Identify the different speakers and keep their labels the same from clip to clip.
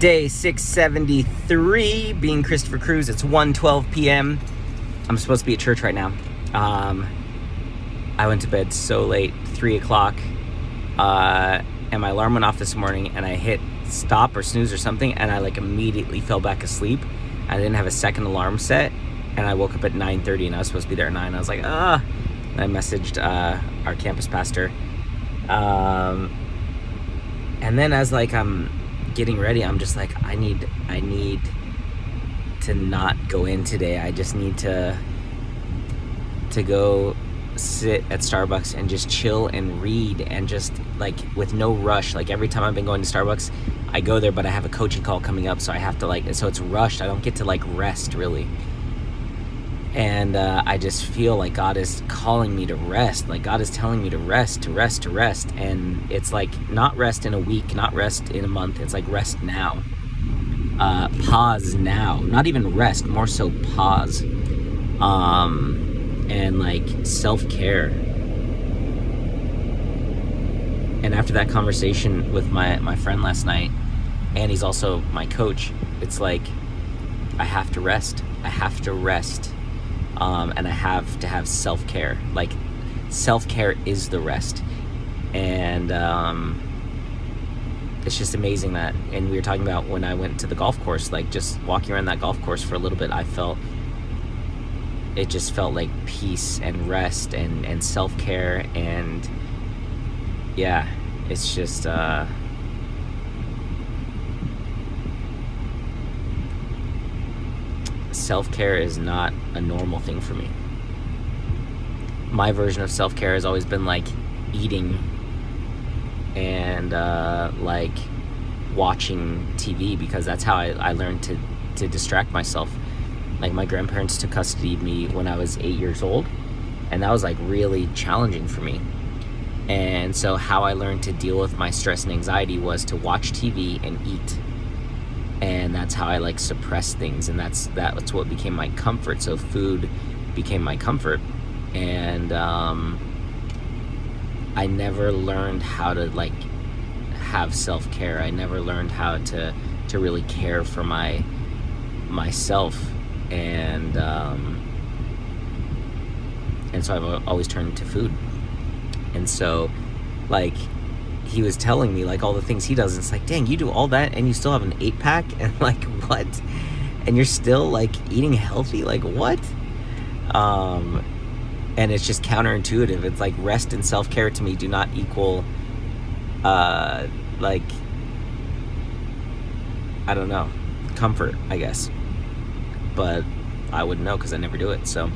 Speaker 1: Day 673, being Christopher Cruz. It's 1:12 p.m. I'm supposed to be at church right now. I went to bed so late, 3 o'clock, and my alarm went off this morning, and I hit stop or snooze or something, and I immediately fell back asleep. I didn't have a second alarm set, and I woke up at 9:30, and I was supposed to be there at 9. I was like, And I messaged our campus pastor, and then as I'm getting ready, I'm just like, I need to not go in today. I just need to go sit at Starbucks and just chill and read, and just with no rush. Every time I've been going to Starbucks, I go there, but I have a coaching call coming up, so I have to so it's rushed. I don't get to rest really. And I just feel like God is calling me to rest. God is telling me to rest. And it's not rest in a week, not rest in a month. It's rest now. Pause now. Not even rest, more so pause. And self-care. And after that conversation with my friend last night, and he's also my coach, it's I have to rest. I have to rest. And I have to have self-care. Self-care is the rest. And it's just amazing that, and we were talking about when I went to the golf course, just walking around that golf course for a little bit, it just felt like peace and rest and self-care. And yeah, it's just self-care is not a normal thing for me. My version of self-care has always been eating and watching TV, because that's how I learned to distract myself. My grandparents took custody of me when I was 8 years old, and that was really challenging for me. And so how I learned to deal with my stress and anxiety was to watch TV and eat. And that's how I suppress things, and that's what became my comfort. So food became my comfort, and I never learned how to have self-care. I never learned how to really care for myself, and so I've always turned to food. And so he was telling me all the things he does, and it's dang, you do all that and you still have an 8-pack, and what? And you're still eating healthy, what? And it's just counterintuitive. It's rest and self-care to me do not equal I don't know, comfort, I guess. But I wouldn't know because I never do it. So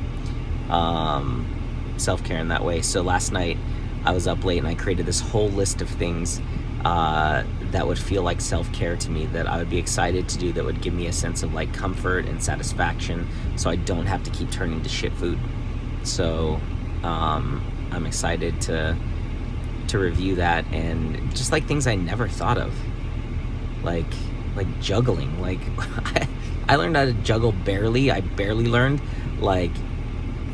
Speaker 1: self-care in that way. So last night I was up late, and I created this whole list of things that would feel like self-care to me, that I would be excited to do, that would give me a sense of comfort and satisfaction, so I don't have to keep turning to shit food. So I'm excited to review that, and just things I never thought of, like juggling. I learned how to juggle barely. I barely learned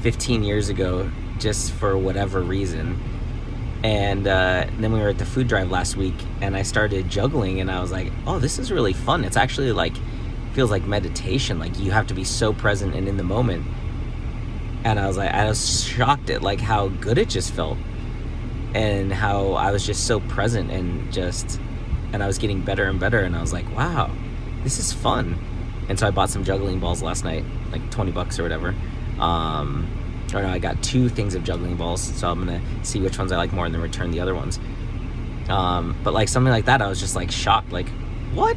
Speaker 1: 15 years ago, just for whatever reason. And then we were at the food drive last week, and I started juggling, and I was like, oh, this is really fun. It's actually feels like meditation. You have to be so present and in the moment. And I was shocked at how good it just felt, and how I was just so present, and I was getting better and better. And I was like, wow, this is fun. And so I bought some juggling balls last night, $20 or whatever. Or no, I got 2 things of juggling balls, so I'm gonna see which ones I like more and then return the other ones. But something like that, I was just shocked, what?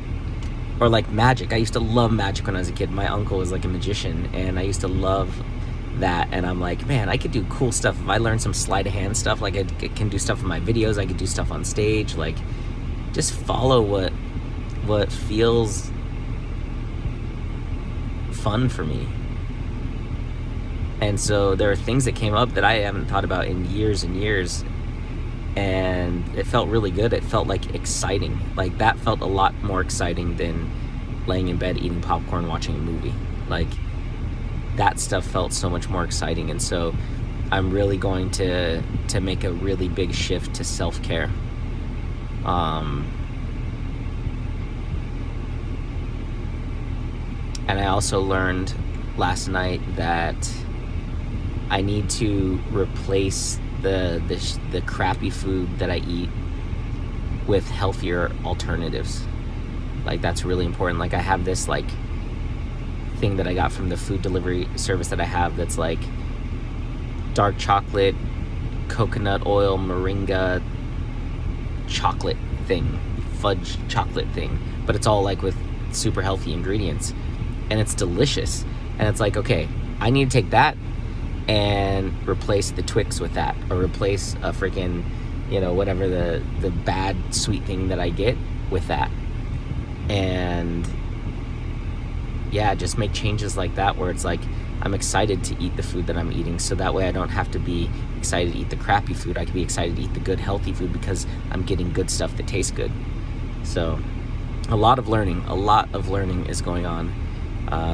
Speaker 1: Or magic. I used to love magic when I was a kid. My uncle was a magician, and I used to love that. And I'm man, I could do cool stuff if I learned some sleight of hand stuff. I can do stuff in my videos. I could do stuff on stage. Just follow what feels fun for me. And so there are things that came up that I haven't thought about in years and years, and it felt really good. It felt exciting. That felt a lot more exciting than laying in bed eating popcorn watching a movie. That stuff felt so much more exciting. And so I'm really going to make a really big shift to self-care. And I also learned last night that I need to replace the crappy food that I eat with healthier alternatives. Like, that's really important. Like, I have this like thing that I got from the food delivery service that I have that's like dark chocolate, coconut oil, moringa chocolate thing, fudge chocolate thing, but it's all like with super healthy ingredients, and it's delicious. And it's like, okay, I need to take that and replace the Twix with that, or replace a freaking, whatever the bad sweet thing that I get with that. And yeah, just make changes like that where it's like I'm excited to eat the food that I'm eating, so that way I don't have to be excited to eat the crappy food. I can be excited to eat the good, healthy food because I'm getting good stuff that tastes good. So a lot of learning is going on,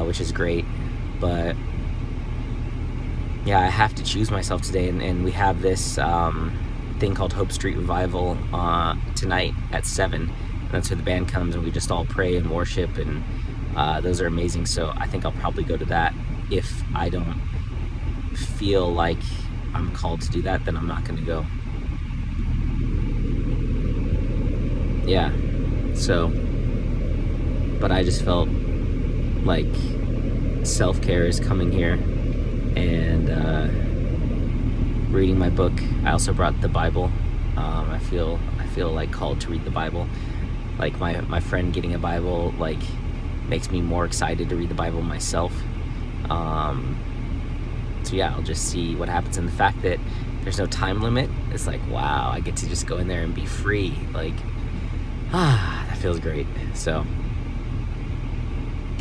Speaker 1: which is great. But yeah, I have to choose myself today, and we have this thing called Hope Street Revival tonight at 7. And that's where the band comes, and we just all pray and worship, and those are amazing. So I think I'll probably go to that. If I don't feel like I'm called to do that, then I'm not going to go. Yeah. So, but I just felt like self-care is coming here and reading my book. I also brought the Bible. I feel like called to read the Bible. Like my friend getting a Bible like makes me more excited to read the Bible myself. So yeah, I'll just see what happens. And the fact that there's no time limit, it's like, wow, I get to just go in there and be free. Like, that feels great. So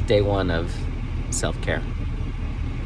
Speaker 1: day 1 of self-care.